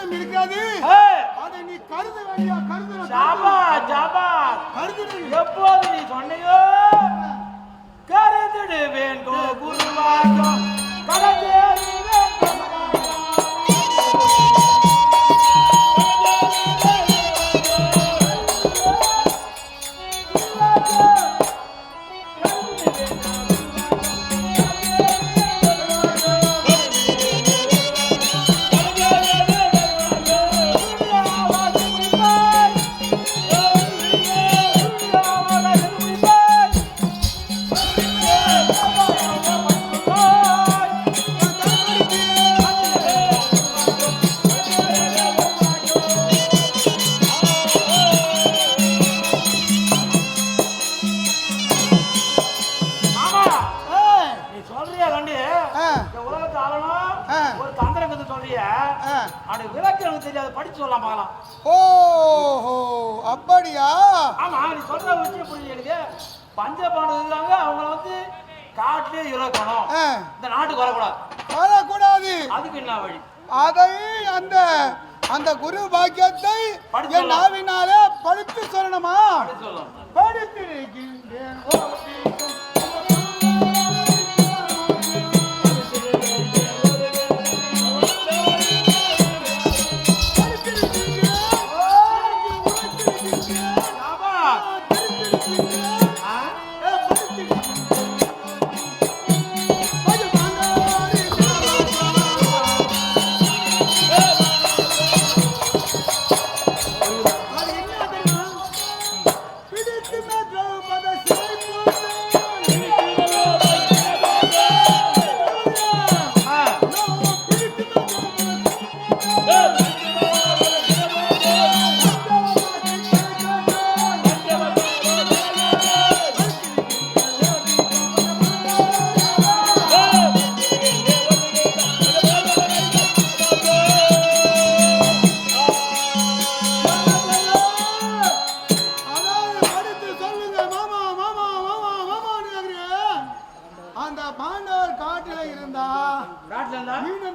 விஷயம் இருக்கிறது. அதை நீ கருத வேண்டிய கருது. ஜாபா ஜாபா கருது எப்போது நீ சொன்னையோ கருதிடுவேன் குருவாயோ கடந்தேறி படிச்சு சொல்லலாம் பார்க்கலாம். ஓஹோ அப்படியா? ஆமா நீ சொல்ற விஷயம் புரியல எனக்கு. பஞ்சபாண்டு இருக்காங்க, அவங்க வந்து காட்டிலே இறக்கணும், இந்த நாட்டுக்கு வரக்கூடாது. அதுக்கு என்ன வழி? அதை அந்த அந்த குரு பாக்கியத்தை என் நாவினாலே படித்து சொல்லணுமா? படித்திருக்கின்றேன்.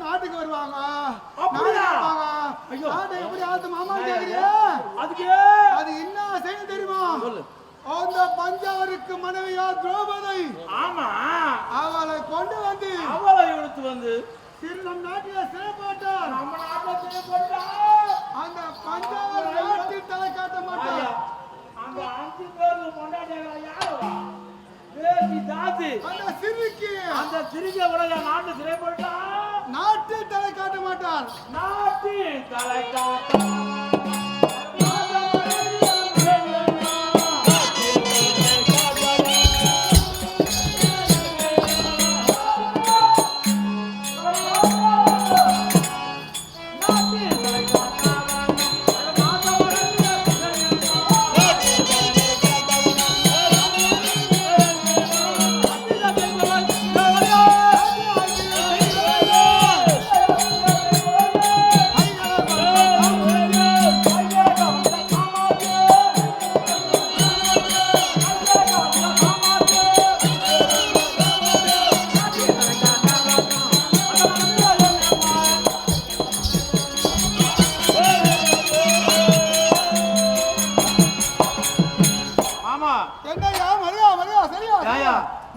நாட்டுக்கு வருவாங்க. அது என்ன செய்ய தெரியுமா? அந்த பஞ்சாவருக்கு மனைவியா திரௌபதி. ஆமா, அவளை கொண்டு வந்து அவளை எடுத்து வந்து நம் நாட்டில சிறைப்பட்டார். நம்ம நாட்டில சிறைப்பட்டா அந்த பஞ்சாவர் நாட்டில் தலை காட்ட மாட்டார். அந்த 5 பேர் கொண்டாடியா யாரா? அந்த சிறுகிய உலக நாட்டு சிறைப்பட்டா நாட்டில் தலை காட்ட மாட்டார். நாட்டில் தலை காட்ட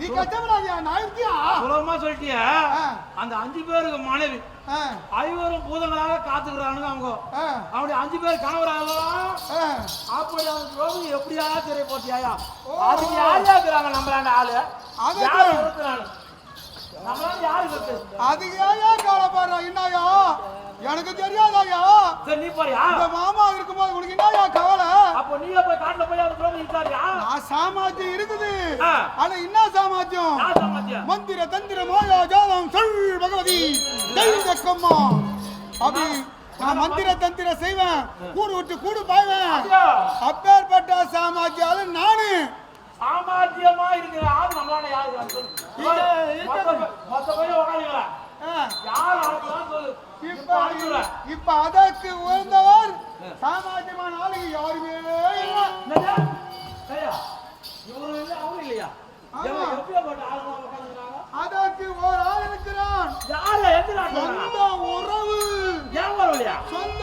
நீ கஷ்டப்படாதியா, நான் இருக்கியா? சுலபமா சொல்லிட்டியா? அந்த 5 பேருக்கு மனைவி 5 பூதங்களாக காத்துக்கிறானுங்க. அவங்க அப்படி 5 பேர் கணவராகலாம். அப்படி அவங்க துரோகி எப்படியா தெரிய போட்டியாயா? அதுக்கு யார் இருக்கிறாங்க? நம்மளாண்ட ஆளு யாரு இருக்கிறாங்க? நம்மளால யாரு இருக்கு? அதுக்கு ஏன் காலப்பாரு என்னையா? எனக்கு தெரியாதாயா? சரி நீ போறியா? இந்த மாமா இருக்கும்போது உனக்கு என்னையா கவலை? அப்ப நீயே போய் காட்டுல போய் அந்த துரோகி இருக்காரியா? நான் சாமாஜ்யம் இருக்குது. ஆனா என்ன சாமாஜ்யம்? மந்திர தந்திர மாயா ஜாலம் சொல் பகவதி ஜெய் ஜக்கம்மா. அப்படி நான் மந்திர தந்திர செய்வேன், கூடு விட்டு கூடு பாய்வேன். அப்பேற்பட்ட சாமாஜ்யம் நானு. சாமாஜ்யமா இருக்கிற ஆள் நம்மளால யாரு? இப்ப அதற்கு உயர்ந்தவர் சாமாஜ்யமான ஆளுங்க யாருமே இல்லையா? அதற்கு ஒரு ஆள் இருக்கிறான். சொந்த உறவு. சொந்த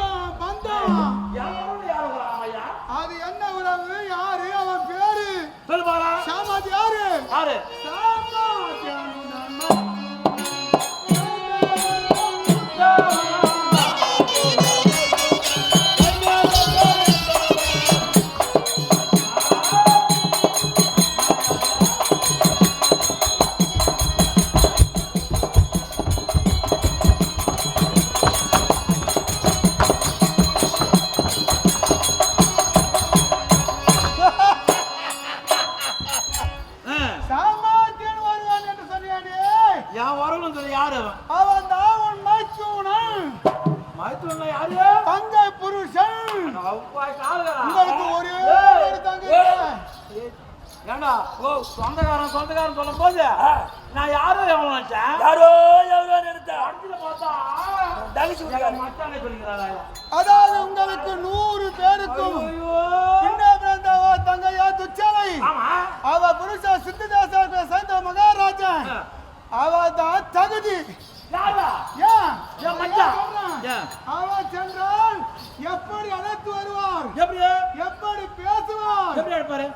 என் வரலும் சொல்லி யாரு அவன் தான் உன் மைத்துனன். மைத்துன யாரு? தங்கை புருஷன். உங்களுக்கு ஒரே ஒரு தங்கை. ஏண்டா சொந்தக்காரன் சொல்லும் போது நான் யாரோ எவ்வளவு நினைச்சேன். யாரோ எவ்வளோ நினைச்சேன். அடுத்துல பார்த்தா மச்சானே சொல்லிக்கிறாங்க. அதாவது உங்களுக்கு 100 பேருக்கும் தங்கையா துச்சலை. அவ புருஷ சித்ததாச சேர்ந்த மகாராஜன். அவ தான் தகுதி. அவ சென்றால் எப்படி அழைத்து வருவார், எப்படி பேசுவார், எப்படி எடுப்பாரு?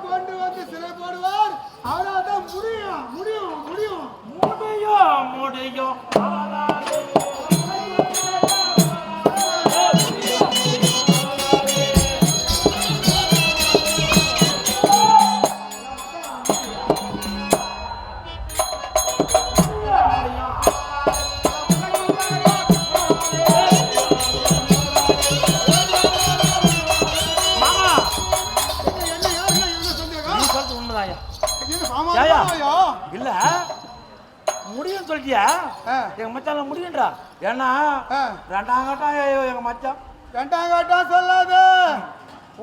கொண்டு வந்து சிலை போடுவார். அவரால் முடியும் முடியும் முடியும் முடியும். இல்ல முடியும் சொல்லிட்டியா? எங்க மச்சான் முடியும்டா. ஏன்னா 2ஆம் கட்டம் எங்க மச்சான் 2ஆம் கட்டம் சொல்லாத.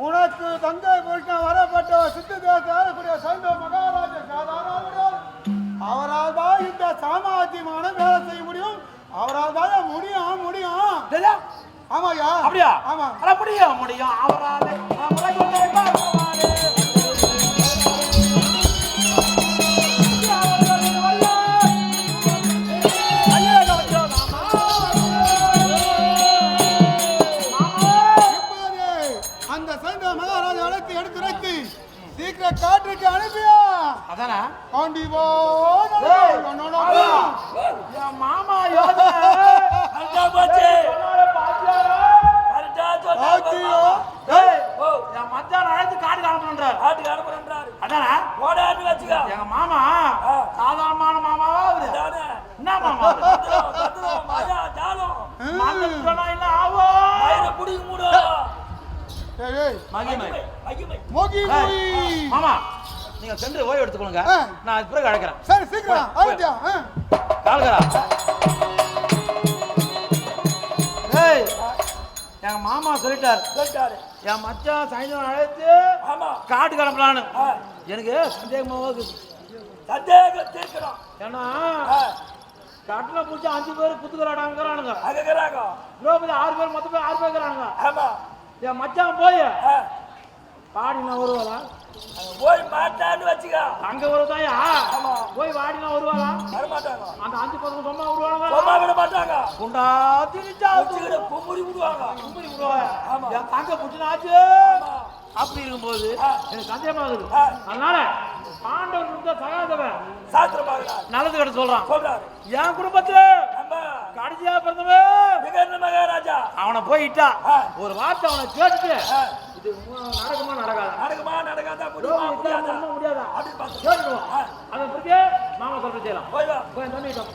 உனக்கு தங்கை புருஷன் வரப்பட்ட சித்ததேசக்கூடிய சைந்த மகாராஜ அவரால் தான் இந்த சாமாஜியமான வேலை செய்ய முடியும். அவரால் தான் முடியும் முடியும். ஆமாயா? அப்படியா? ஆமா. முடியும் முடியும். அவரால் சீக்கிரம் காட்டுக்கு அனுப்பியா? அதானா கண்டிப்பா மாமா மச்சான் அழைத்து காட்டுக்கு அனுப்புறாரு. அதானா எங்க மாமா சாதாரணமான மாமாவா அவரு? என்ன மாமா என்ன ஆகும்? மாமா நீங்க சென்று ஓய்வு எடுத்துக்கொள்ளுங்க. நான் அது பிறகு அழைக்கிறேன். சரி சீக்கிரம் கால்கரா. எங்க மாமா சொல்லிட்டாரு என் மச்சான் சாயந்தரம் அழைத்து காட்டு கிளம்பலான்னு. எனக்கு சந்தேகமாக ஏன்னா கட்டில பிடிச்சி 5 பேர் குத்துக்கிறானுங்க. 6 பேர் மொத்தம் 6 பேர் இருக்கிறானுங்க. என் மச்சான் போய் பாடினா வருவாரா? போய் மாட்டான்னு வச்சுக்க. அங்க வருதாயா? போய் வாடினா வருவாரா? அந்த 5 பசங்க சும்மா விடுவாங்க. விட மாட்டாங்க. குண்டா திரிச்சா கும்புடி விடுவாங்க. என் தங்க புடிச்சுனாச்சு. அப்படி இருக்கும்போது எனக்கு சந்தேகமாகுது. அதனால பாண்டவன் இருந்த சகாதவன் சாஸ்திரமாக நல்லது கிட்ட சொல்றான். என் குடும்பத்துல கடைசியா பிறந்தவன் மகாராஜா அவனை போயிட்டா ஒரு வார்த்தை அவனை கேட்டுட்டு இது நடக்குமா நடக்காதா முடியாதா கேட்டுக்குவோம். அதன் பிறகு மாமா சொல்ற செய்யலாம். போய் தம்பிட்டோம்.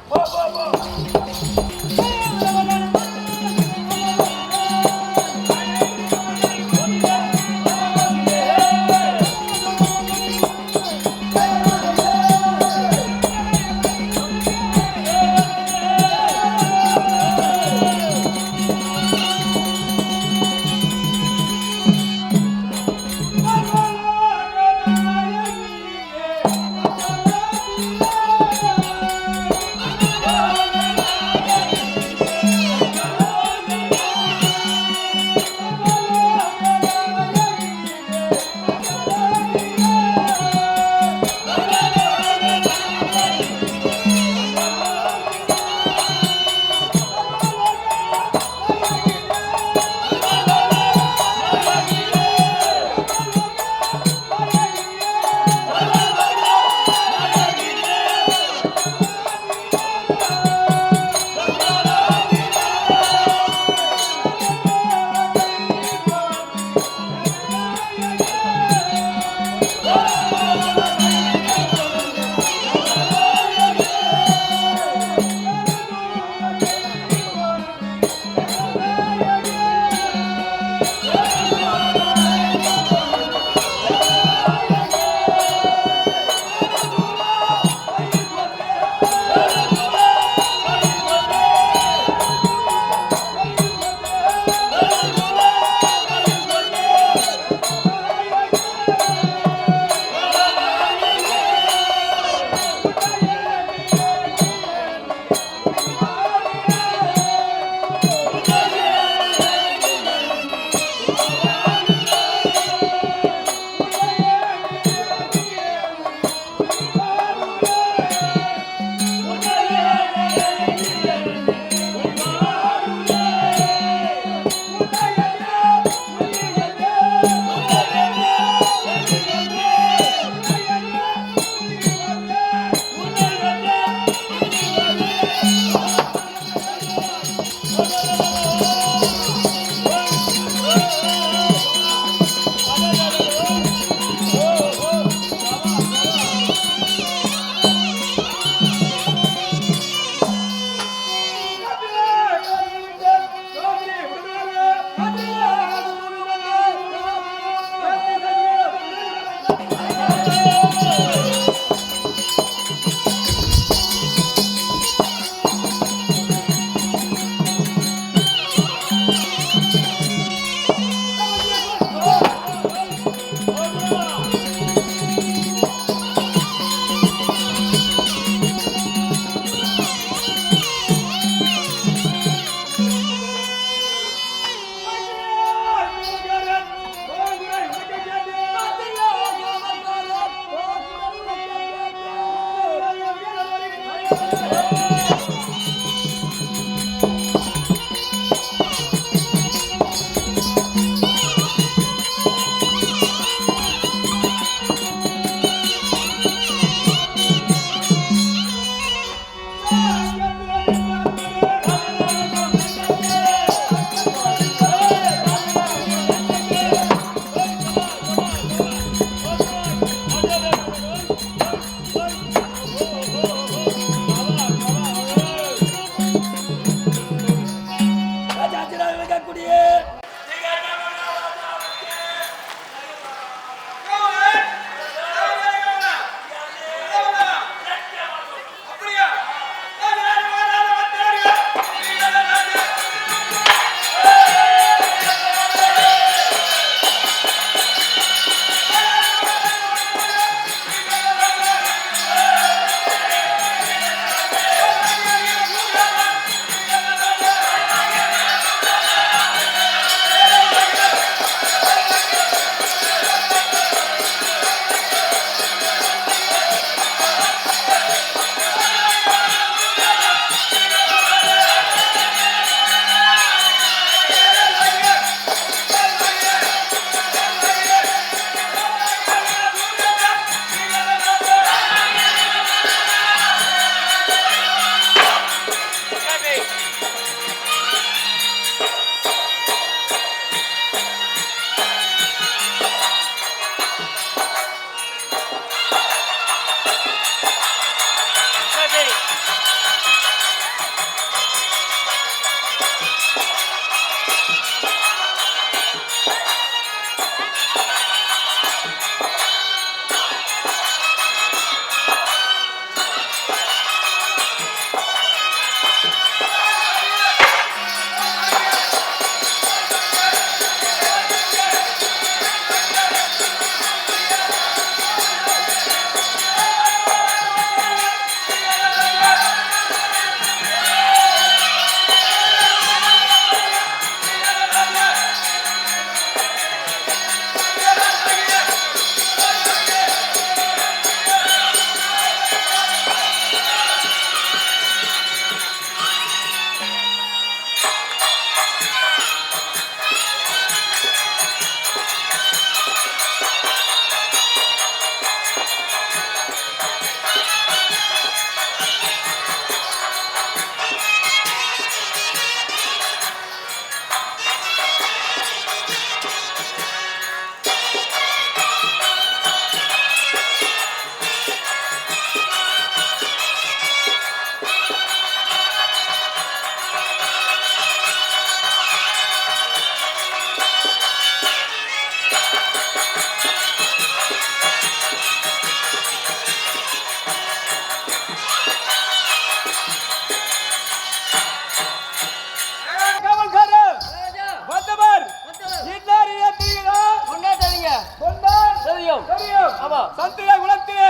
சத்திரிய குலத்திலே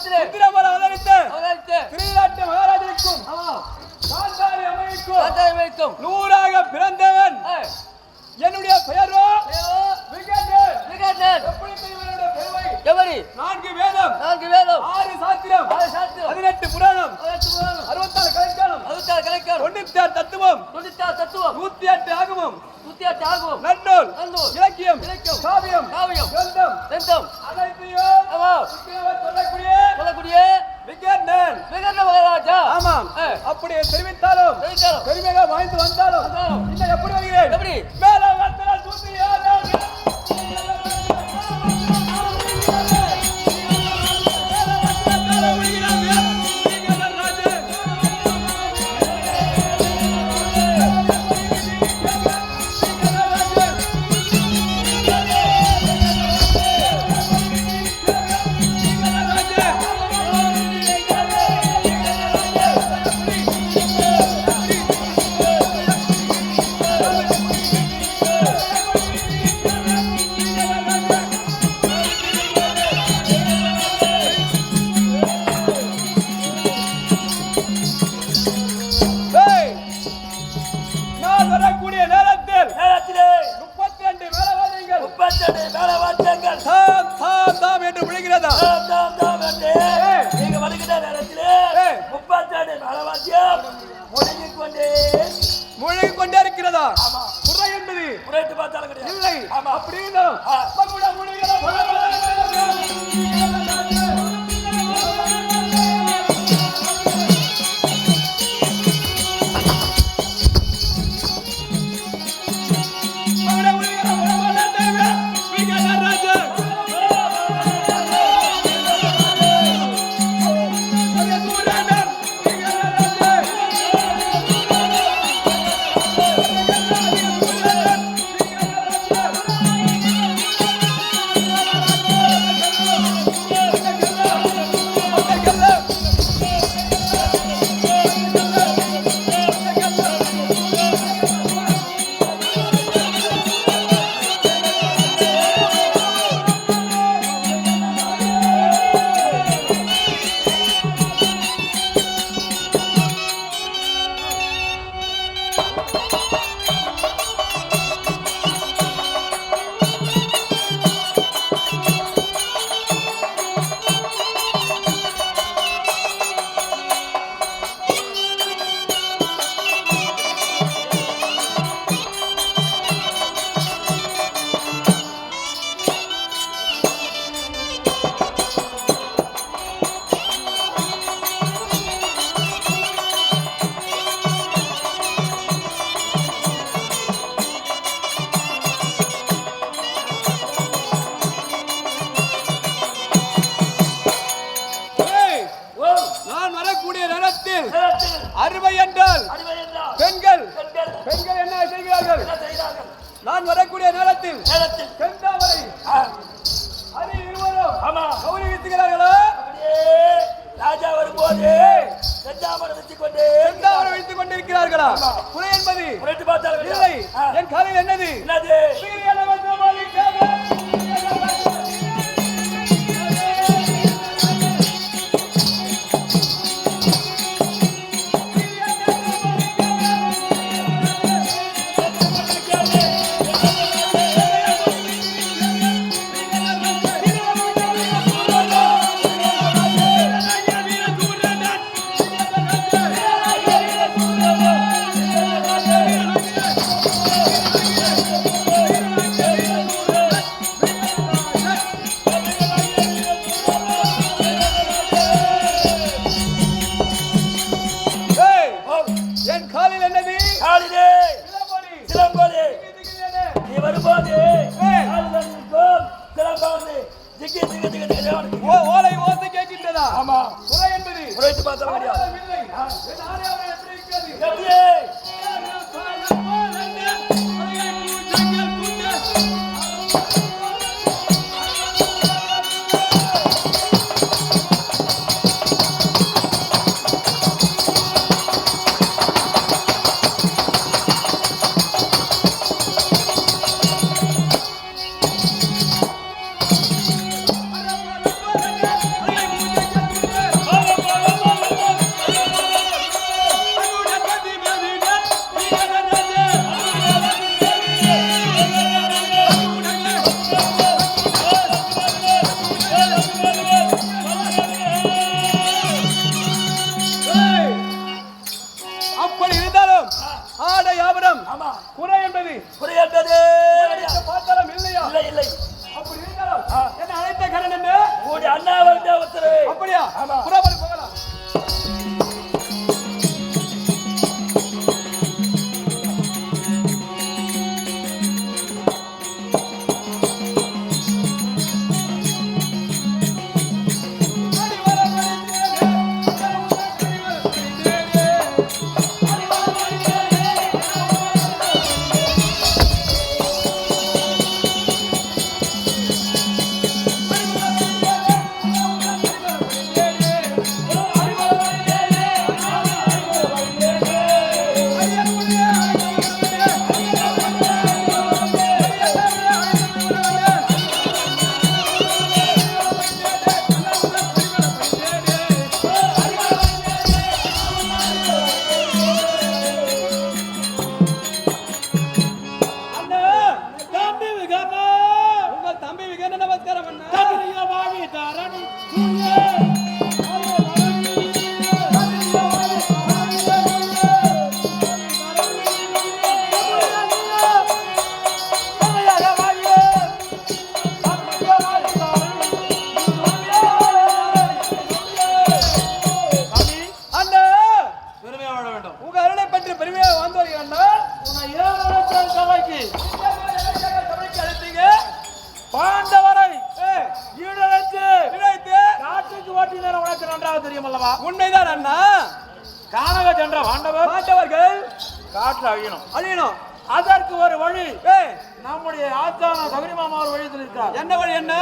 சுந்தரமல அவதரித்த திருநாட்டு மகாராஜனுக்கும் காந்தாரி அம்மைக்கும் 100ஆக பிறந்தவன். என்னுடைய பெயரோ எப்படி தெரியுமா? பெருமை 4 வேதம் 6 சாஸ்திரம் 18 புராணம் 64 கலைக்காலம் 96 தத்துவம் 108 ஆகமம் நன்னூல் இலக்கியம் காவியம் கிரந்தம் அனைத்தையும் சொல்லக்கூடிய விகர்ணன் மகாராஜா. ஆமாம், அப்படியே தெரிவித்தாலும் பெருமையாக வாய்ந்து வந்தாலும் இன்னும் எப்படி வருகிறேன்? மேல வந்தன சூத்தியா முழங்கிக் கொண்டே இருக்கிறதா? குறை என்பது இல்லை. அப்படின்னு அறுவை என்றால் பெண்கள் என்ன செய்கிறார்கள்? நான் வரக்கூடிய நேரத்தில் செந்தாமரை அது இருவரும் கௌரி வீசுகிறார்களா? ராஜா வரும்போது செந்தாமரை வைத்துக் கொண்டிருக்கிறார்களா? குறை என்பது இல்லை. என் காலில் என்னது? ஓலை ஓசை கேட்கின்றதா? ஆமா. குறை என்பது குறைத்து பார்த்தா Yeah. புறப்படி போகலாம். உண்மைதான் அண்ணா. கானக சென்ற பாண்டவர்கள் காற்று அழியணும். அதற்கு ஒரு வழி நம்முடைய ஆச்சார சபரி மாமா ஒரு வழி சொல்லியிருக்கார். என்ன வழி? என்ன?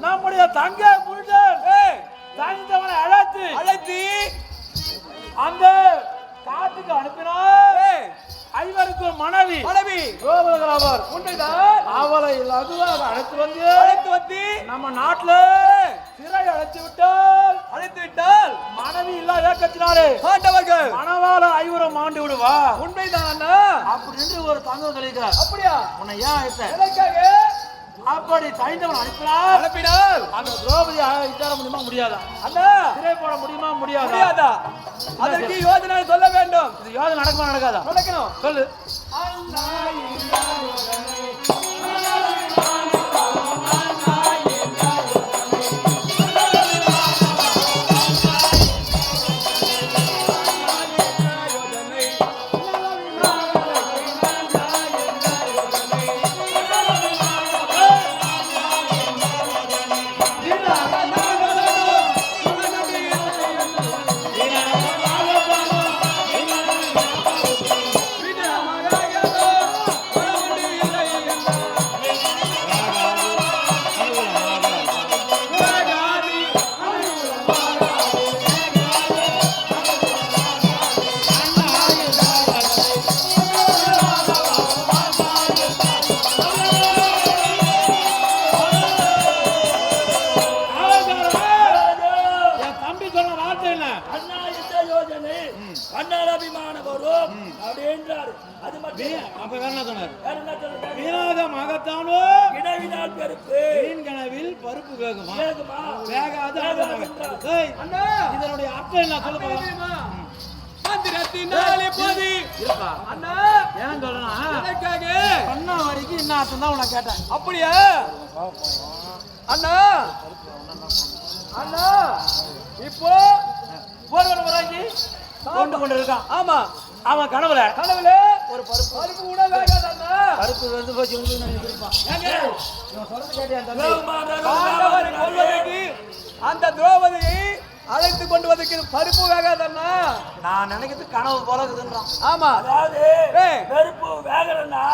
நம்முடைய தங்கை புருஷன் தனித்தவனை அழைத்து அந்த காட்டுக்கு அனுப்பினார். ஐவருக்கும் மனைவி கோபுரவர் உண்மைதான். அவளை லகுவாக அழைத்து வந்து நம்ம நாட்டுல சிறை அழைத்து விட்டால் மனைவி இல்லா ஏக்கத்தினாலே பாண்டவர்கள் மணவாள ஐவரும் ஆண்டு விடுவா. உண்மைதான் அண்ணா. அப்படி என்று ஒரு தங்கம் சொல்லிக்கிறார். அப்படியா? உன்னை ஏன் அழைத்த? எதற்காக? அப்படி தனித்தவன் அனுப்பினால் அந்த திரௌபதி இட்டார முடியுமா முடியாதா? அண்ணா சிறை போட முடியுமா முடியாதா? அதற்கு யோசனை சொல்ல வேண்டும். இது யோசனை நடக்குமா நடக்காதா? நடக்கணும். சொல்லு. இதனுடைய அர்த்தம் என்ன சொல்ல போறோம்? மந்திரத்தினாலே போதி அண்ணா ஏன் சொல்லணும்? எனக்காக பண்ண வரைக்கும் என்ன அர்த்தம் தான் உனக்கு கேட்டேன். அப்படியா அண்ணா? அண்ணா இப்போ போர்வன வராங்கி கொண்டு இருக்கான். ஆமா, அவன் கனவுல ஒரு பருப்பு கூட வேகாது அண்ணா. பருப்பு வந்து போச்சு இருப்பான். அந்த திரௌபதியை அழைத்து கொண்டு வதற்கு பருப்பு வேகாதண்ணா. நான் நினைக்கிறது கனவு போல இருக்குதுன்றான். ஆமா, அதாவது பருப்பு வேகலன்னா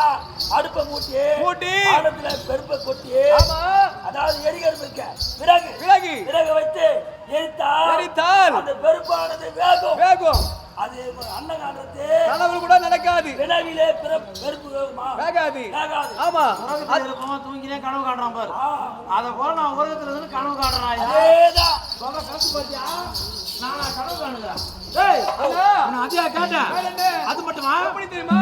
அடுப்பை மூட்டி ஆடத்துல பருப்பை கொட்டி, ஆமா, அதாவது எரிகருப்பு விறகு வைத்து எரித்தால் அந்த பருப்பானது வேகும். அது அன்னகாண்டத்து கனவு கூட நடக்காது. வினவிலே பருப்பு வேகாது. ஆமா, தூங்கினே கனவு காட்டுறான் பாரு. அத போல நான் உலகத்துல இருந்து கனவு காட்டுறான். நான் கனவு காணுங்க. அதிகா கேட்டேன். அது மட்டுமா? எப்படி தெரியுமா?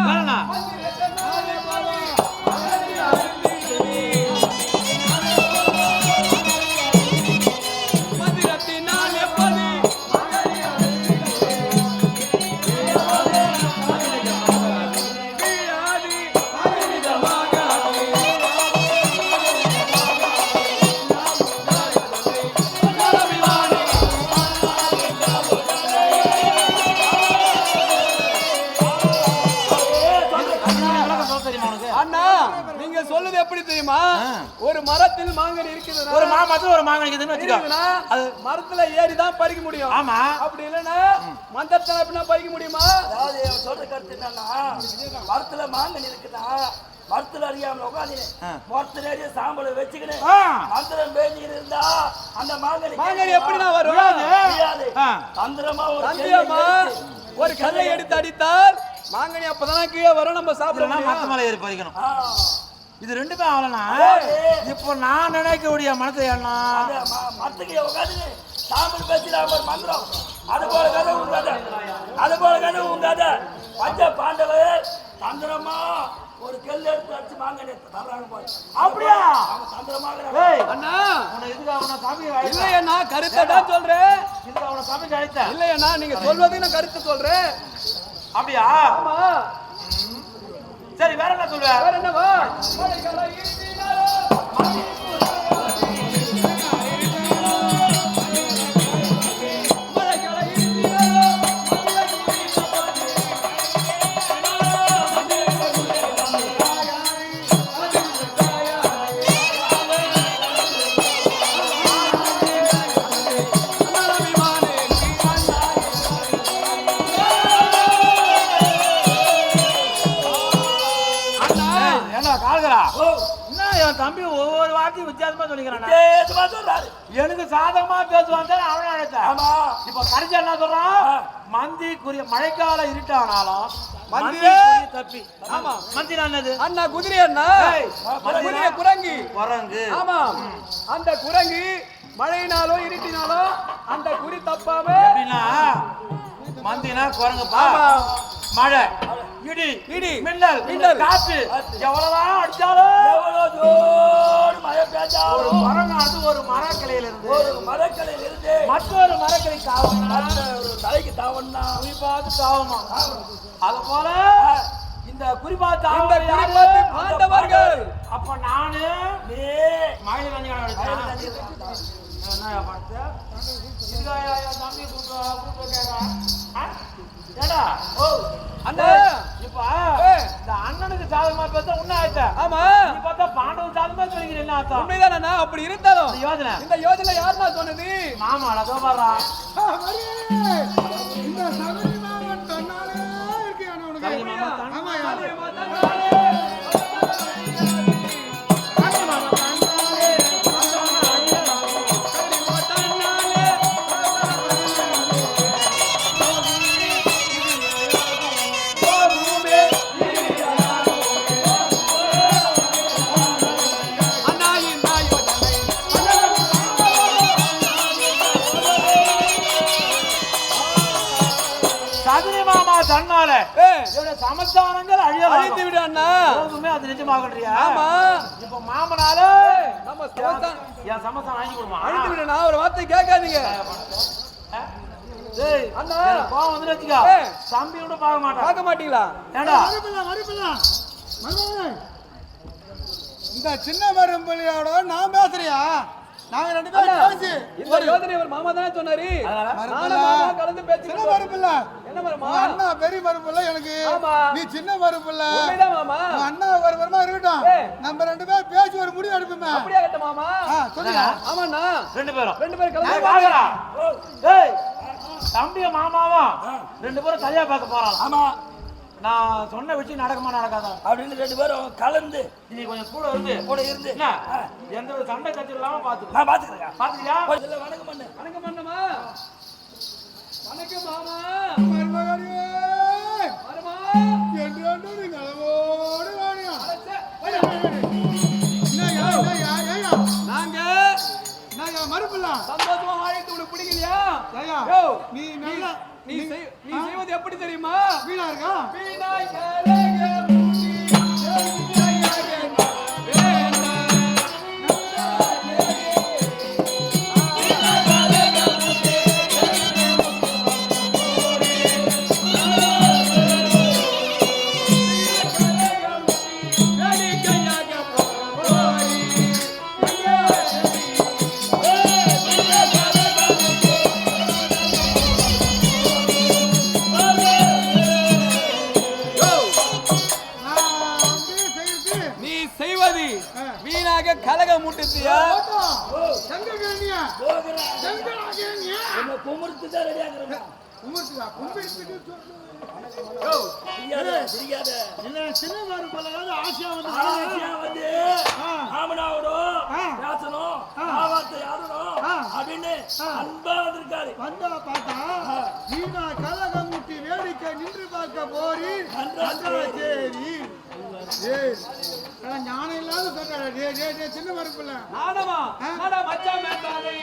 அபிமான ஒரு மரத்தில் மாங்கனி இருக்குது, ஒரு மாமரத்துல ஒரு மாங்கனி இருக்குதுன்னு வச்சுக்கோ. அது மரத்துல ஏறி தான் பறிக்க முடியும். ஆமா. அப்படி இல்லைன்னா மந்தத்துல அப்படின்னா பறிக்க முடியுமா? அதாவது சொல்ற கருத்து என்னன்னா, மரத்துல மாங்கனி இருக்குதா, மரத்துல அறியாம உட்காந்து மரத்துல அறிய சாம்பலை வச்சுக்கிட்டு மந்திரம் பேசிக்கிட்டு இருந்தா அந்த மாங்கனி எப்படின்னா வரும்? தந்திரமா ஒரு கல்லை எடுத்து அடித்தால் மாங்கனி அப்பதான் கீழே வரும், நம்ம சாப்பிடலாம். மரத்து மேல ஏறி பறிக்கணும். இது ரெண்டுமே ஆகலனா இப்போ நான் நினைக்கக்கூடிய மனத்தை என்ன மரத்துக்கு உட்காந்து சாம்பல் பேசிடாம மந்திரம் அது போல கதை உங்காத, அது போல கதை உங்காத. பஞ்ச பாண்டவர் தந்திரமா ஒரு கல் எடுத்து அடிச்சு மாங்கனி தர்றாங்க போய். அப்படியா? அவங்க தந்திரமாக அண்ணா உன்னை இதுக்கு அவனை சாமி இல்லையா கருத்தை தான் சொல்றேன். இதுக்கு அவனை சாமி அழைத்த இல்லையா நீங்க சொல்வதை நான் கருத்து சொல்றேன். அப்படியா? ஆமா. சரி வேற என்ன சொல்ற? வேற என்னவா? தம்பி ஒவ்வொரு வார்த்தையும் வித்தியாசமா சொல்லிக்கிறான். சொல்றாரு எனக்கு சாதகமா பேசுவான் அவன் அழைத்தான். ஆமா. இப்ப கடைசி என்ன சொல்றான்? மந்தி குறிய மழைக்கால இருட்டானாலும் தப்பி. ஆமா. மந்தி என்னது? அண்ணா குதிரை அண்ணா. குதிரை குரங்கு. குரங்கு. ஆமா. அந்த குரங்கு மழையினாலோ இருட்டினாலோ அந்த குறி தப்பாம எப்படின்னா மந்தினா குரங்குப்பா, மழை இடி மின்னல் காத்து எவ்வளவுதான் அடிச்சாலும் எவ்வளவு ஜோர் மழை பெய்தாலும் ஒரு மரங்காது ஒரு மரக்கிளையில இருந்து மற்றொரு மரக்கிளை தாவணும்னா தலைக்கு தாவணும்னா குறிப்பாத்து தாவமா. அது போல இந்த குறிப்பாத்து பாண்டவர்கள். அப்ப நானு நீ மழை நஞ்சான என்ன பார்த்து தம்பி கூப்பிட்டு கேட்கறான். ஏடா ஓ அண்ணா இப்ப இந்த அண்ணனுக்கு சாதகமா பேச உன்ன ஆயிட்ட. ஆமா. நீ பார்த்தா பாண்டவன் சாதகமா சொல்லிக்கிறேன். என்ன அர்த்தம்? உண்மைதான் அண்ணா. அப்படி இருந்தாலும் இந்த யோஜனை யாருன்னா சொன்னது? மாமா அதோ பாரா இந்த சபரி மாமன் தன்னாலே இருக்கு உனக்கு. ஆமாயா தன்னால சமஸ்தானங்கள் அழிந்து விடு அண்ணா. அது நிஜமாகன்றியா? ஆமா. இப்ப மாமனால நம்ம என் சமஸ்தானம் அழிஞ்சு விடுமா? அழிந்து விடு. நான் ஒரு வார்த்தை கேட்காதீங்க. அண்ணா கோவம் வந்து வச்சுக்கோ, தம்பி கூட பார்க்க மாட்டீங்களா? ஏண்டா இந்த சின்ன மரும்பலியோட நான் பேசுறியா? நாங்க ரெண்டு பேரும் பேசி இந்த யோஜனை ஒரு மாமா தானே சொன்னாரு. நானும் மாமா கலந்து பேசி. சின்ன மரும்பல்ல என்ன மருமா? அண்ணா பெரிய மரும்பல்ல எனக்கு. நீ சின்ன மரும்பல்ல. உண்மைதான் மாமா. அண்ணா ஒரு வரமா இருக்கட்டும். நம்ம ரெண்டு பேரும் பேசி ஒரு முடிவு எடுப்போமே. அப்படியே கட்ட மாமா. சொல்லுங்க. ஆமாண்ணா. ரெண்டு பேரும் கலந்து வாங்கடா. டேய் தம்பிய மாமாவா ரெண்டு பேரும் கல்யாணம் பார்க்க போறாங்க. ஆமா. நான் சொன்ன விஷயம் நடக்குமா நடக்காதா அப்படின்னு ரெண்டு பேரும் கலந்து நீ கொஞ்சம் கூட இருந்து எந்த ஒரு சண்டை கட்சி இல்லாம பாத்துக்க. நான் பாத்துக்கிறேன். பாத்துக்கியா? வணக்கம் பண்ணு. வணக்கம் பண்ணுமா. வணக்கம் மாமா. மருமகனே வருமா என்று நீ நலவோடு வாணியா. நாங்க மறுப்பல சந்தோஷமா வாழிட்டு உனக்கு பிடிக்கலையா? நீ நல்லா நீ செய்வது எப்படி தெரியுமா? வீணா இருக்கா? போகிறேன். எங்கடா நீ? உன்னை கும்பிட்டு தான் ரெடியா இருக்கிறேன். கும்பிட்டுடா, கும்பிட்டுட்டு சொல்லு. சிரிக்காத. இல்ல சின்ன மாறு போலாவது ஆசையா வந்து ஆசையா வந்து ஆமனாவோடும் பேசணும், ஆவார்த்தை யாரணும் அப்படின்னு அன்பா வந்திருக்காரு. வந்தா பார்த்தா வீணா கலகம் முட்டி வேடிக்கை நின்று பார்க்க போரி சரி ஞானம் இல்லாத சொல்ற சின்ன மறுப்புல நாடமா நாடா மச்சான் மேட்டாலே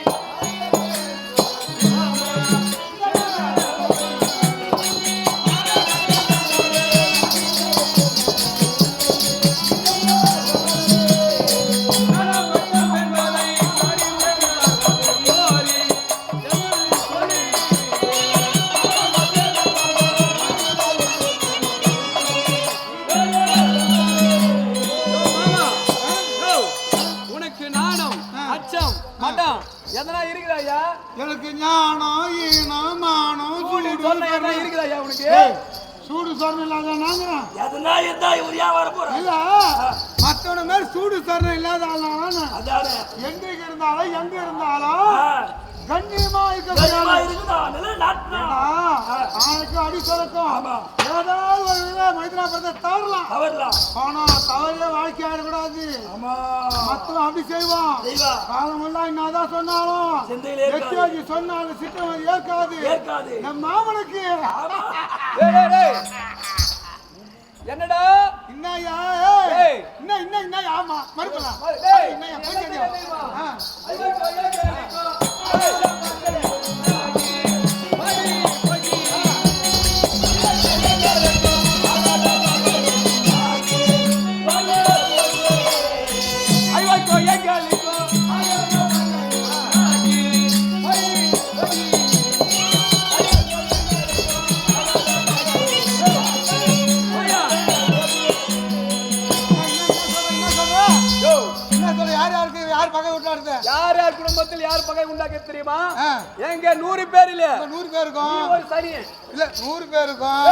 எதனா இருக்குதா ஐயா? எனக்கு ஞானம் ஈனம் மானம் சூடு சொன்ன எதனா இருக்குதா ஐயா உனக்கு? சூடு சொரணம் இல்லாத நாங்க எதனா இருந்தா இவர் ஏன் வர போற? இல்ல மத்தவன மாதிரி சூடு சொரணம் இல்லாத ஆளான அதானே எங்க இருந்தாலும் எங்க இருந்தாலும் கண்ணியமா இருக்குதா நல்ல நாட்னா ஆளுக்கு அடி சொல்லட்டும் ஏதாவது ஒரு மைத்ரா படத்தை தவறலாம் அவர்லாம் ஆனா தவறே வாழ்க்கை ஆடக்கூடாது ஆமா மத்தவன் அப்படி செய்வான் தெய்வா காலமெல்லாம் என்னதான் சொன்னாலும் சிந்தையிலே எத்தியாகி சொன்னாலும் சித்தம் ஏற்காது ஏற்காது நம்ம மாமனுக்கு என்னடா என்னையா என்ன ஆமா மறுக்கலாம் என்னையா யார் யார் குடும்பத்தில் யார் பகை உண்டாக்க தெரியுமா? எங்க 100 பேர் இல்ல 100 பேருக்கும் ஒரு சரி இல்ல 100 பேருக்கும்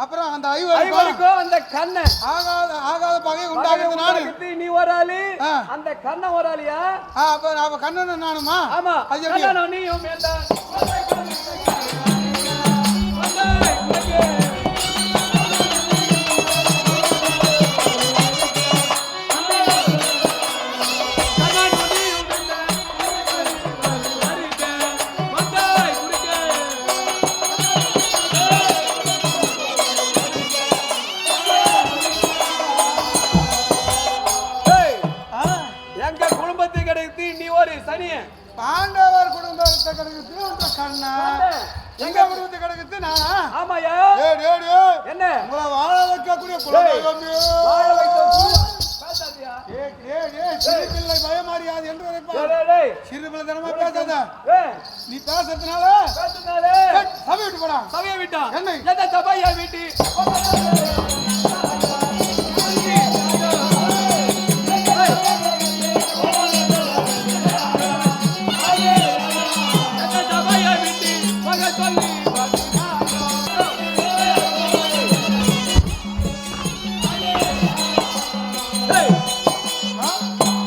அப்புறம் அந்த ஐவருக்கும் அந்த கண்ணை ஆகாத பகை உண்டாக்குறது நானு நீ ஒரு ஆளு அந்த கண்ணை ஒரு ஆளியா? அப்ப கண்ணன் நானுமா? ஆமா அது நீயும் பாண்டவர் குடும்பத்தை கிடைக்குது கண்ணா எங்க குடும்பத்தை கிடைக்குது நானா? ஆமாயா என்ன உங்களை வாழ வைக்கக்கூடிய குலதெய்வம் வாழ வைக்க பேசாதியா சிறுபிள்ளை பயமாறியாது என்று சிறு பிள்ளை தனமா பேசாத நீ பேசுறதுனால சபை விட்டு போடா சபையை விட்டா என்ன சபையா வீட்டு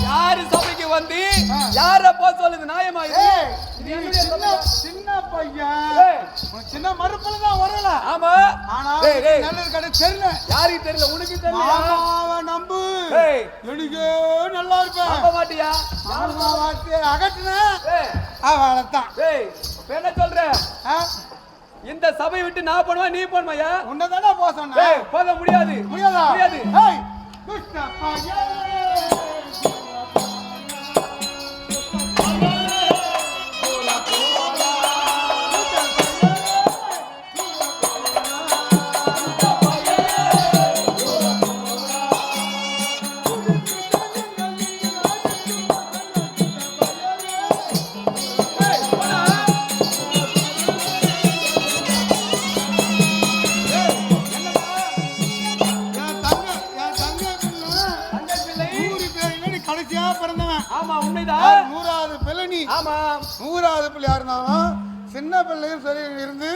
யாரு சபைக்கு வந்து யார போக சொல்லுது நியாயமா? சின்ன பையன் சின்ன மறுப்பல தான் வரல. ஆமா ஆனா நல்லது கடை தெரியல. யாருக்கு தெரியல? உனக்கு தெரியல. நம்பு எனக்கு நல்லா இருப்பேன். நம்ப மாட்டியா? வார்த்தை அகட்டுன அவளத்தான். என்ன சொல்ற? இந்த சபை விட்டு நான் போனுவா நீ போனுமாயா? உன்னதானே போக சொன்னேன். போக முடியாது. முடியாது. துஷ்ட பையன் நூறாவது பிள்ளையா இருந்தாலும் சின்ன பிள்ளையும் சரி இருந்து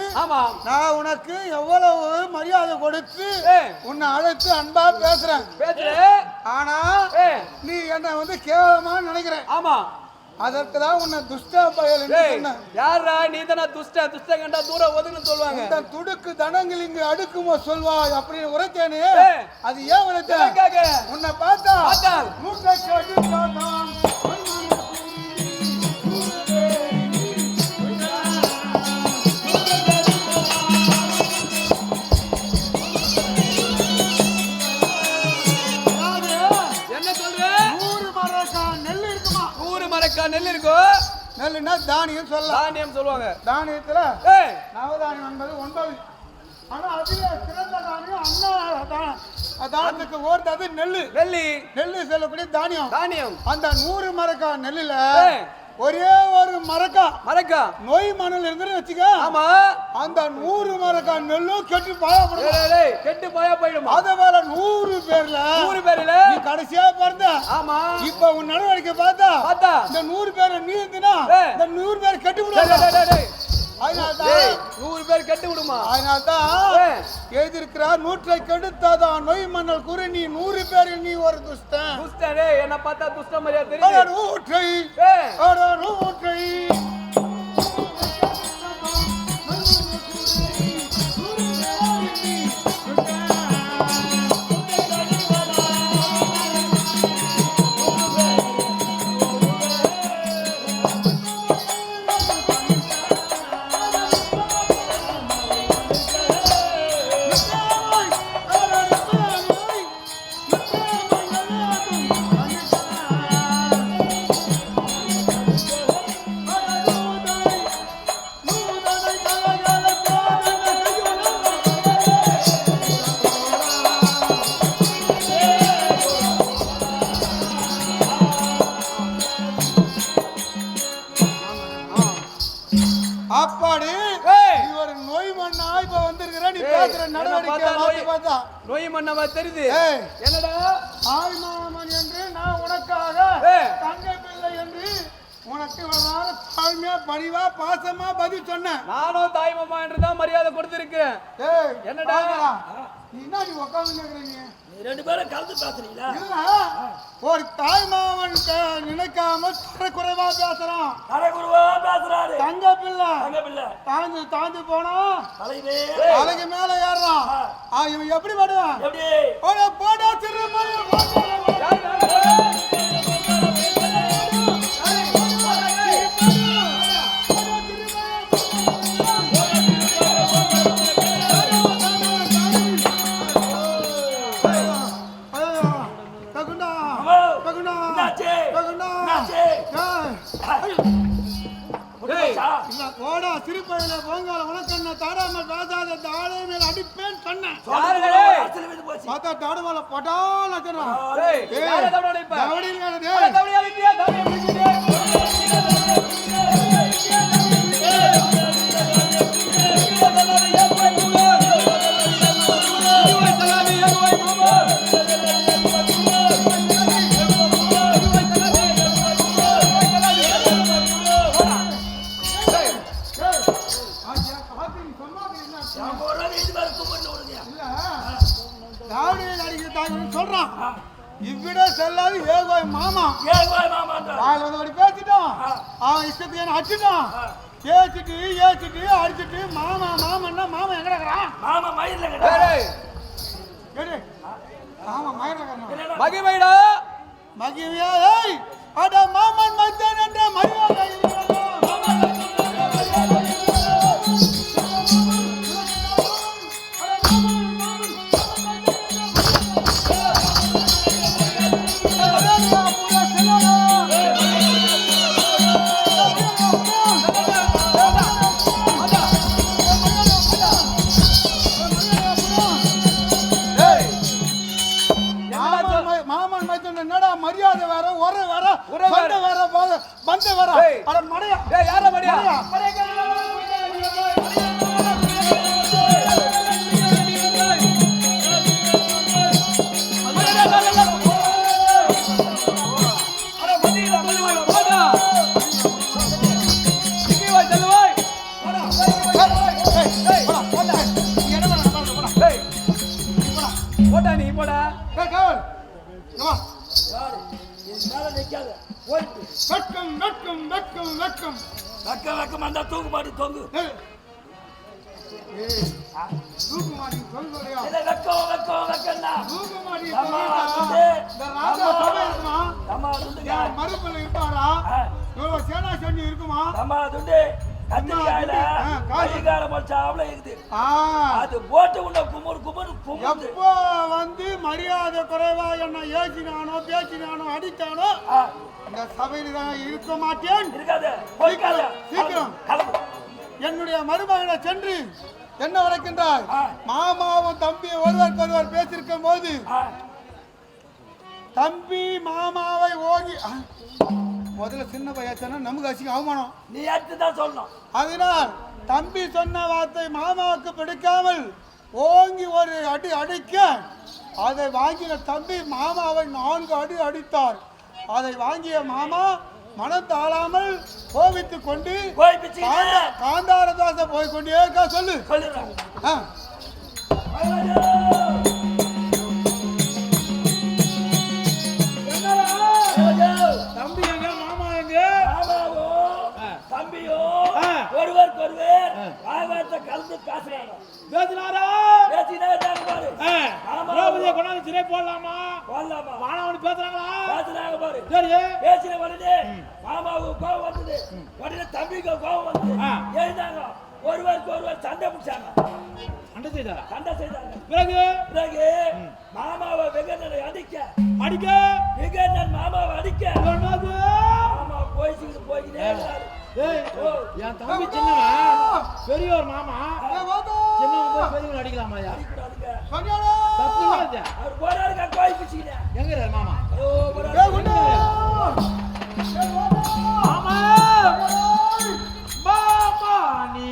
நான் உனக்கு எவ்வளவு மரியாதை கொடுத்து உன்னை அழைத்து அன்பா பேசுறேன். ஆனா நீ என்ன வந்து கேவலமா நினைக்கிறேன். ஆமா அதற்குதான் உன்னை துஷ்ட பயல் என்று சொன்னேன். யாரா நீ தான துஷ்ட கண்டா தூரம் ஒதுக்குன்னு சொல்லுவாங்க. இந்த துடுக்கு தனங்கள் இங்கு அடுக்குமோ சொல்வாய் அப்படின்னு உரைத்தேனே, அது ஏன் உரைத்த? உன்னை பார்த்தா நூற்றைக்கு அடுத்தான் நெல் இருக்கும். நெல்லுன்னா தானியம் சொல்லலாம். தானியம் சொல்லுவாங்க. தானியத்துல நவதானியம் என்பது 9. ஆனா அதுல சிறந்த தானியம் தானத்துக்கு ஓர்ந்தது நெல்லு. நெல்லு சொல்லக்கூடிய தானியம். அந்த 100 மரக்கா நெல்லுல ஒரே ஒரு மரக்கா நோய் மணல் இருந்து வச்சுக்க. ஆமா, அந்த 100 மரக்கா நெல்லும் கெட்டு பாயா போயிடும். அத வேற 100 பேர்ல நீ கடைசியா பிறந்த. ஆமா, இப்ப உன் நடவடிக்கை பார்த்தா இந்த 100 பேர் நீ இருந்தனா இந்த 100 பேர் கெட்டு விடுவாங்க. அதனால்தான் 100 பேர் கெட்டு விடுமா? அதனால்தான் எழுதியிருக்கிறார், நூற்றை கெடுத்தாதான் நோய் மன்னல் குரு, நீ 100 பேரில் நீ ஒரு துஷ்டன். என்ன பார்த்தா துஷ்ட மாதிரியா தெரியுது. நூற்றை அப்பாடி இவர் நோய் மண்ணா இப்ப வந்திருக்கிற. நீ பேசுற நடவடிக்கை நோய் மண்ணவா தெரியுது. என்னடா ஆய் மாமன் என்று நான் உனக்காக தங்கை பிள்ளை என்று உனக்கு தாழ்மையா பணிவா பாசமா பதில் சொன்னேன். நானும் தாய் மாமா என்றுதான் மரியாதை கொடுத்திருக்கிறேன். என்னடா நீ என்ன நீ உட்காந்து ரெண்டு பேரும் கலந்து பேசுறீங்களா? இல்ல, ஒரு தாய் மாமன் நினைக்காம குறைவா பேசுறான். பேசுறாரு. தங்க பிள்ளை தாழ்ந்து போனா தலைக்கு மேல ஏறான். இவன் எப்படி பாடுவான்? போடா சிறுபையில போங்கால உனக்கண்ண தாடாமல் பேசாத தாடை மேல அடிப்பேன் சொன்னேன். பார்த்தா தாடுமால பட்டால் சொல்றான். இவ்விட செல்லாது ஏகோய் மாமா பேசிட்டான். அவன் இஷ்டத்துக்கு என்ன அடிச்சுட்டான். ஏச்சிட்டு அடிச்சுட்டு மாமா மாமன்னா மாமா எங்க இருக்கிறான்? மாமா மயிர்ல மகிமைடா மகிமையா அட மாமன் மச்சான் என்ற மரியாதை மரியாதை வேற வேற பந்த வேற அட மடையா யார மடையா போடா நீ போடா நிக்காத வெட்கம் வெட்கம் வெட்கம் வெட்கம் வெக்கம் வந்தா தூக்கு மாட்டி தொங்கு. தூக்கு மாட்டி தொங்குறியா? இல்ல வெக்கம்னா தூக்கு மாட்டி அம்மா தொங்குறியா? இந்த ராஜா சபை இருக்குமா? அம்மா துண்டுங்க. மறுபல இருப்பாரா? இவ்வளவு சேனா சொல்லி இருக்குமா? அம்மா துண்டு கத்திரிக்காயில கைகால மச்சாவல இருக்குது. அது போட்டு உள்ள குமுறு எப்போ வந்து மரியாதை குறைவா என்ன ஏசினானோ பேசினானோ அடித்தானோ இந்த சபையில தான் இருக்க மாட்டேன். இருக்காது. சீக்கிரம் என்னுடைய மருமகனை சென்று என்ன வரைக்கின்றாய்? மாமாவும் தம்பி ஒருவர் பேசியிருக்கும் போது தம்பி மாமாவை ஓகி முதல்ல சின்ன பையன் நமக்கு அசிங்க அவமானம். நீ எடுத்துதான் சொல்லணும். அதனால் தம்பி சொன்ன வார்த்தை மாமாவுக்கு பிடிக்காமல் ஓங்கி ஒரு அடி அடிக்க அதை வாங்கின தம்பி மாமாவை 4 அடி அடித்தார். அதை வாங்கிய மாமா மனம் தாழாமல் கோபித்துக் கொண்டு காந்தாரதாச போய் கொண்டே இருக்கா. சொல்லு. தம்பி எங்க மாமா எங்க? தம்பியோ ஒருவர் ஆகாரத்தை கலந்து பேசுறாங்க. பேசினாரா? பாரு. திரௌபதியை கொண்டாந்து சிறை போடலாமா? மாணவன் பேசுறாங்களா? பாரு. சரி. பேசின உடனே மாமாவுக்கு கோபம் வந்தது. உடனே தம்பிக்கு கோபம் வந்தது. எழுந்தாங்க. ஒருவர் சண்டை பிடிச்சாங்க. சண்டை செய்தாங்க. பிறகு மாமாவை வெகனனை அடிக்க வெகனன் மாமாவை அடிக்க மாமா போய்கிட்டே இருந்தாரு. என் தம்பி சின்னவன் பெரியவர் மாமா சின்னவன் பெரியவன் அடிக்கலாமா? அவர் போறாரு கோயில் பிடிச்சிக்கிட்டேன். எங்க மாமா? மாமா நீ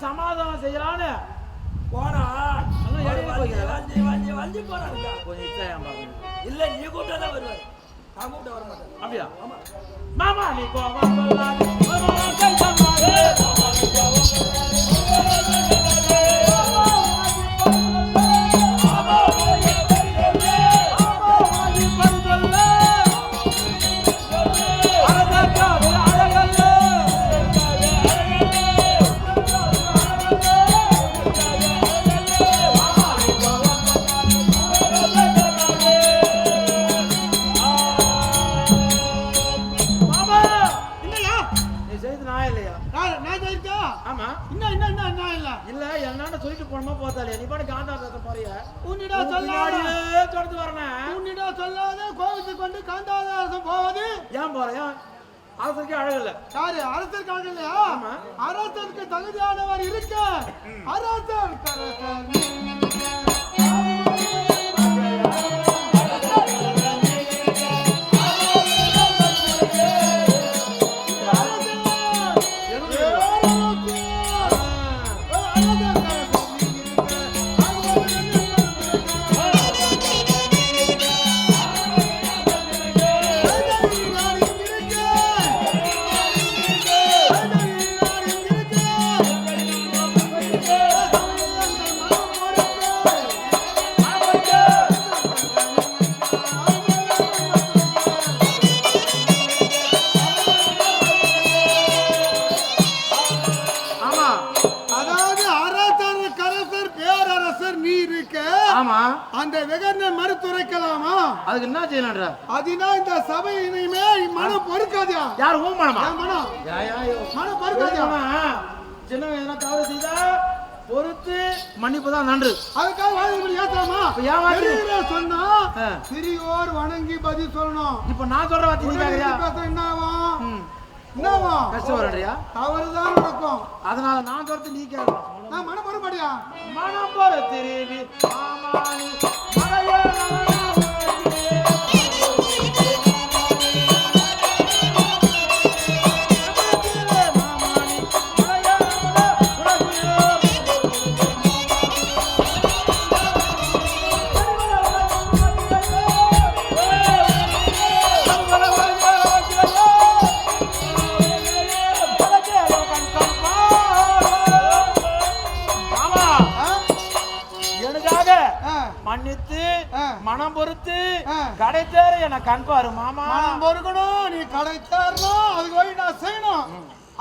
சமாதானம் செய்யறானு போனா வஞ்சி போறாங்க. இல்ல நீ கூப்பிட்டா வருவாரு. நான் கூப்பிட்ட வர மாட்டேன். அப்படியா? மாமா நீ கோவம் சொல்லாதே. சொல்லிட்டு போனமா போதாலே நீ பாட்டு காந்தாரத்தை போறிய உன்னிடம் சொல்லாதே தொடர்ந்து வரணும். உன்னிடம் சொல்லாதே கோவித்துக் கொண்டு காந்தாரசம் போவது ஏன் போறேன்? அரசருக்கு அழகில்ல. யாரு அரசருக்கு அழகில்லையா? அரசருக்கு தகுதியானவர் இருக்க அரசர் அந்த வெகர்னர் மறுத்துரைக்கலாமா? அதுக்கு என்ன செய்யலாம்டா? அதுனா இந்த சபை இனிமே மனம் பொறுக்காதா? யார் உன் மனமா? என் மனம். மனம் பொறுக்காதா? சின்ன என்ன தவறு செய்தா பொறுத்து மன்னிப்பு தான் நன்று. அதுக்காக வாதிபடி ஏத்தலாமா? பெரியவரே சொன்னா சிறியோர் வணங்கி பதில் சொல்லணும். இப்ப நான் சொல்ற வார்த்தை நீ கேக்குறியா? என்னவா கஷ்டம் வரறியா? தவறுதான் நடக்கும். அதனால நான் சொல்றது நீ கேட்கணும். நான் மனம் பொறுப்படியா? மனம் பொறுத்திருவி மாமானி மலையே மனம் பொறுத்து கடை தேர என்ன கண் பாரு மாமா. மனம் பொறுக்கணும், நீ கடை தேரணும், அதுக்கு வழி நான் செய்யணும்.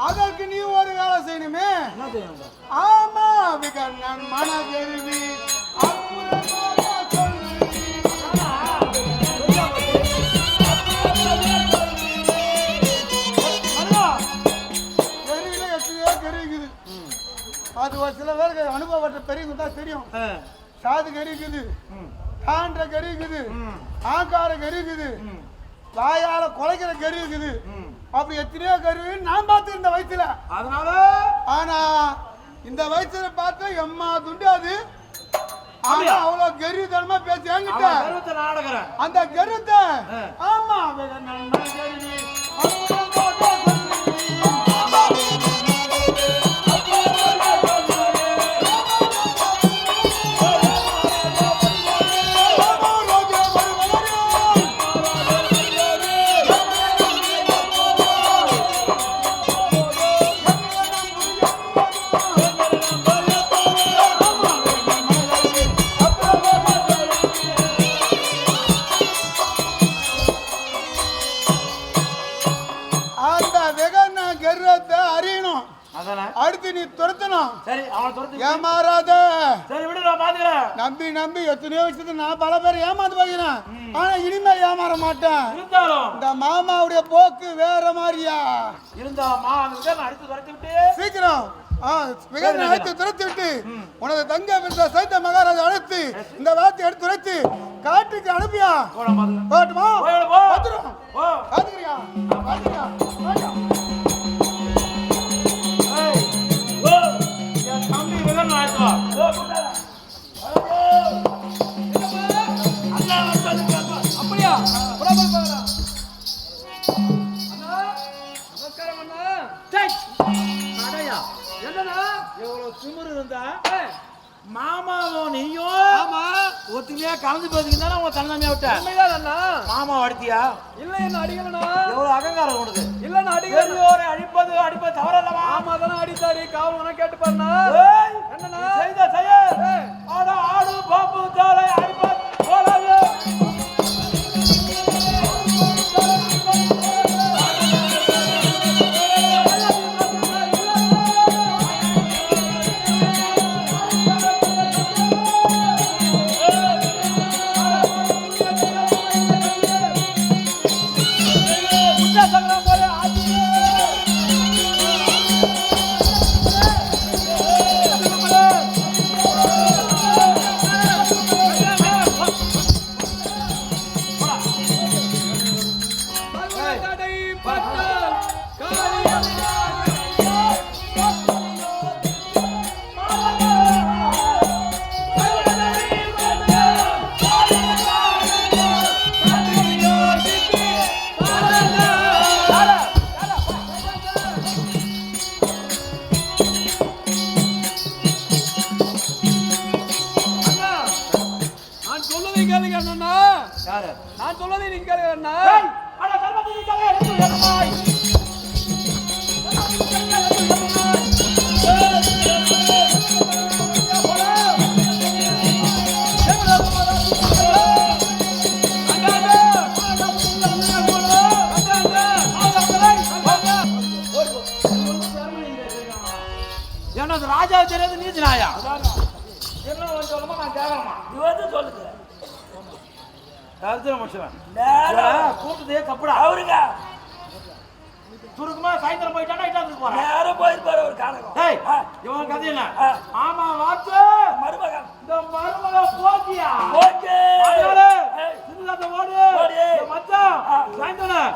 அதற்கு நீ ஒரு வேலை செய்யணுமே. என்ன செய்யணும்? ஆமா விகண்ணன் மனதெருவி அப்புறமாக சொல்லு. தெருவில எத்தனையோ கருவிக்குது. அது ஒரு சில பேருக்கு அனுபவப்பட்ட பெரியவங்க தான் தெரியும். சாது கருவிக்குது, தாண்ட கருவிக்குது, ஆங்கார கருவிக்குது, வாயால குலைக்கிற கருவிக்குது. அப்படி எத்தனையோ கருவி நான் பார்த்து இந்த வயசுல. அதனால ஆனா இந்த வயசுல பார்த்தா எம்மா துண்டாது. ஆனா அவ்வளவு கருவித்தனமா பேசி என்கிட்ட நாடகிறேன் அந்த கருத்தை. ஆமா கருவி அடுத்து நீ துரத்தணும். சரி அவன் துரத்து. ஏமாறாத. சரி விடு நான் பாத்துக்கிறேன். நம்பி நம்பி எத்தனையோ விஷயத்தை நான் பல பேர் ஏமாந்து போகிறேன். ஆனா இனிமேல் ஏமாற மாட்டேன். இருந்தாலும் இந்த மாமாவுடைய போக்கு வேற மாதிரியா இருந்தாமா நான் அடுத்து துரத்தி விட்டு சீக்கிரம் அழைத்து துரத்தி விட்டு உனது தங்க பிறந்த சைத்த மகாராஜா அழைத்து இந்த வார்த்தை எடுத்து துரைத்து காட்டுக்கு அனுப்பியா. போட்டுமா வந்துடும். பாத்துக்கிறியா பாத்துக்கிறியா அப்படியா? திமிரு இருந்தா மாமாவும் நீயும் ஒத்துமையா கலந்து பேசிக்கிட்டு உங்க தன்னமையா விட்ட மாமா அடித்தியா? இல்ல என்ன அடிக்கலனா? எவ்வளவு அகங்காரம் உனக்கு? இல்ல நான் அடிக்கல. அடிப்பது தவறல்லவா? ஆமா தான அடித்தாரு. காவலனா கேட்டு பாருனா. என்னன்னா செய்த செய்ய ஆடு பாம்பு தாளை அடிப்பது போலாது. நான் சொல்வதை நீங்க கேளுங்க. என்னது ராஜா தெரியாது நீதி நாயா? என்ன சொல்லுமா நான் கேட்கலாமா? இவன் சொல்லுங்க. கூட்டத்தையே கப்படா அவருங்க சுருக்குமா சாயந்தரம் போயிட்டானா இட்டாந்து போறேன். நேரம் போயிருப்பாரு ஒரு காரணம். இவன் கதை என்ன? ஆமா வாத்து மருமகன். இந்த மருமக போக்கியா போக்கே சின்னதாத்த ஓடு மச்சான் சாயந்தரம்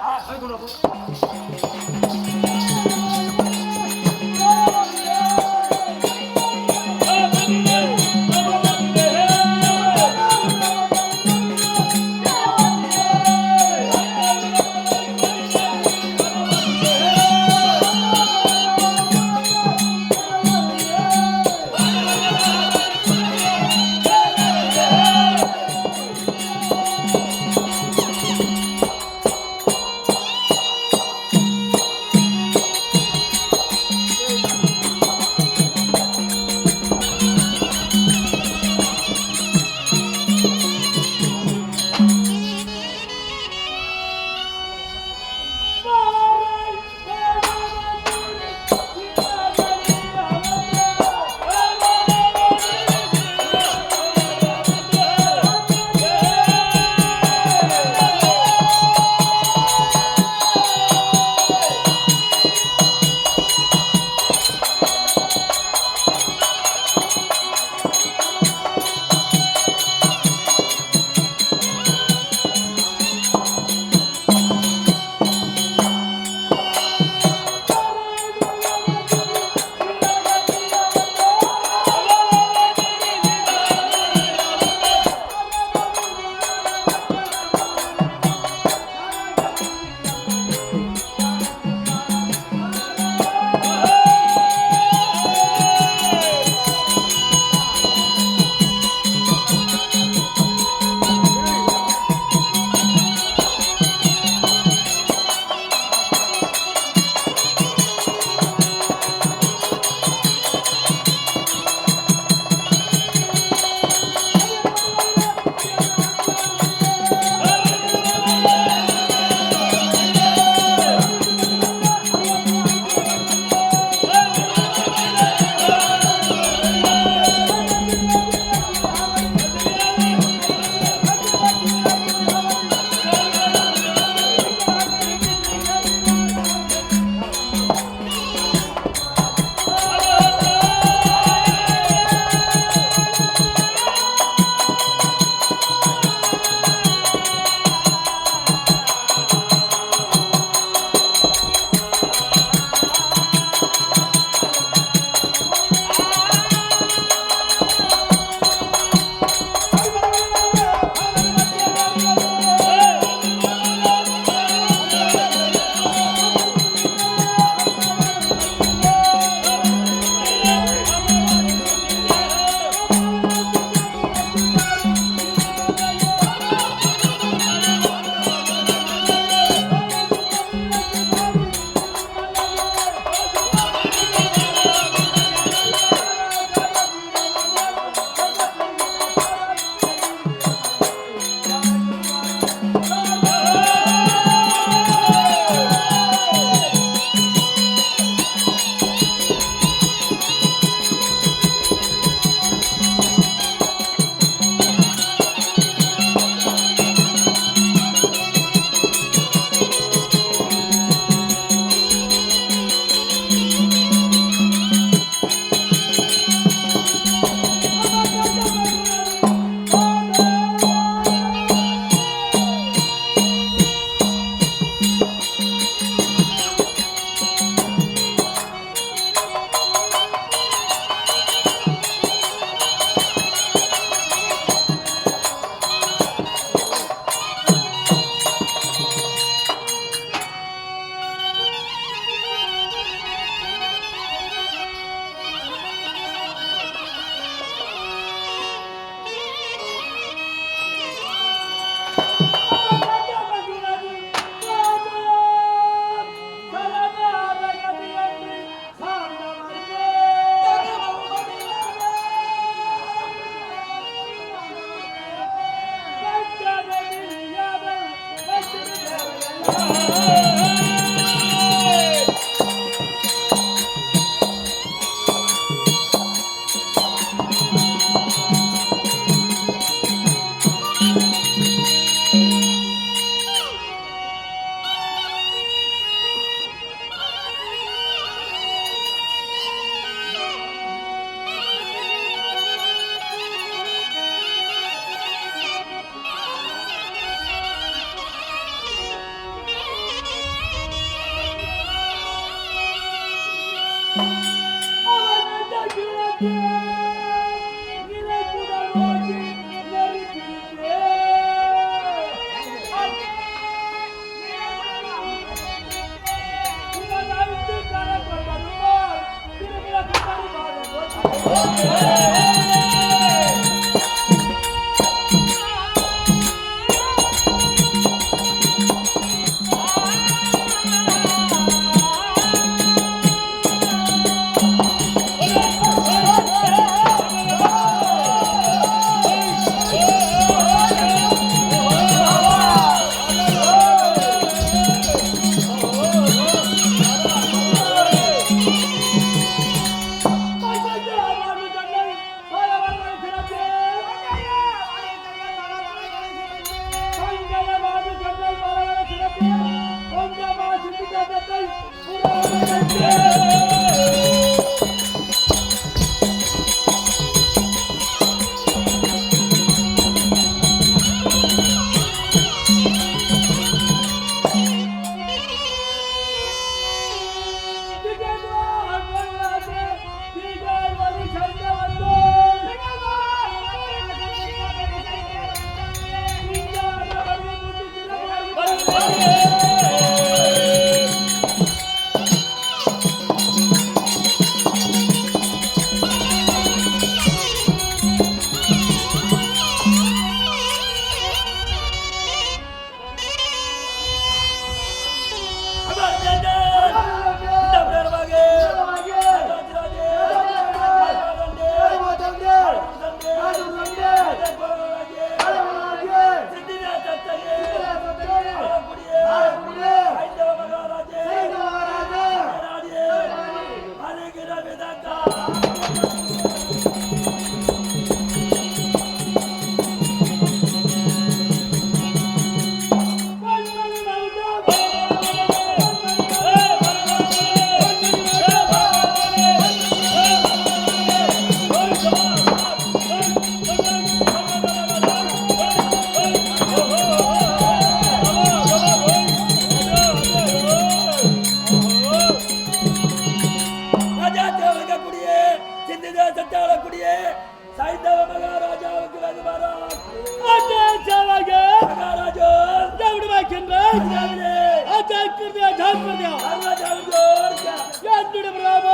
மகாராஜா